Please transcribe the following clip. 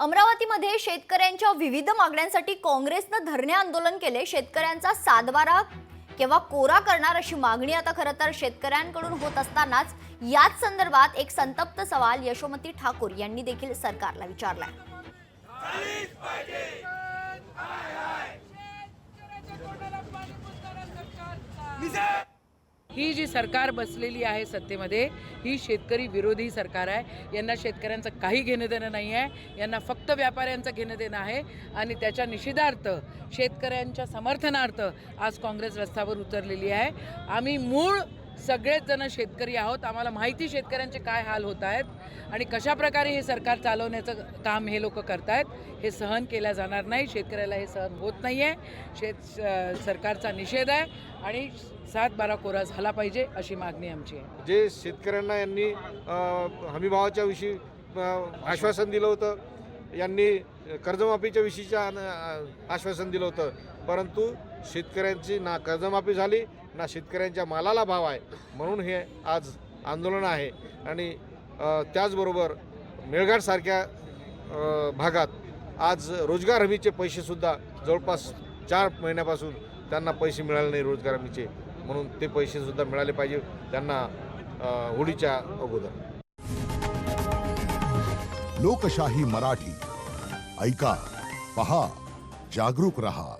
अमरावतीमध्ये शेतकऱ्यांच्या विविध मागण्यांसाठी काँग्रेसनं धरणे आंदोलन केले। शेतकऱ्यांचा सातबारा केव्हा कोरा करणार अशी मागणी आता खरं तर शेतकऱ्यांकडून होत असतानाच याच संदर्भात एक संतप्त सवाल यशोमती ठाकूर यांनी देखील सरकारला विचारलाय। ही जी सरकार बसलेली आहे सत्तेमध्ये, ही शेतकरी विरोधी सरकार आहे। यांना शेतकऱ्यांचं काही घेणं देणं नाही आहे, यांना फक्त व्यापाऱ्यांचं घेणं देणं आहे। आणि त्याच्या निषेधार्थ, शेतकऱ्यांच्या समर्थनार्थ आज काँग्रेस रस्त्यावर उतरलेली आहे। आम्ही मूळ सगळेच जण शेतकरी आहोत। आम्हाला माहिती शेतकऱ्यांचे काय हाल होत आहेत आणि कशा प्रकारे हे सरकार चालवण्याचं काम हे लोक करतायत। हे सहन केलं जाणार नाही, शेतकऱ्याला हे सहन होत नाही आहे। सरकारचा निषेध आहे आणि 7/12 कोरा झाला पाहिजे अशी मागणी आमची आहे। जे शेतकऱ्यांना यांनी हमीभावाच्या विषयी आश्वासन दिलं होतं, यांनी कर्जमाफीच्या विषयीच्या आश्वासन दिलं होतं, परंतु शेतकऱ्यांची ना कर्जमाफी झाली ना शेतकऱ्यांच्या मालाला भाव आहे। म्हणून हे आज आंदोलन आहे। आणि त्याचबरोबर मेळघाटसारख्या भागात आज रोजगार हमीचे पैसेसुद्धा जवळपास 4 महिन्यापासून त्यांना पैसे मिळाले नाही रोजगार हमीचे, म्हणून ते पैसेसुद्धा मिळाले पाहिजे त्यांना होळीच्या अगोदर। लोकशाही मराठी ऐका, पहा, जागरूक रहा।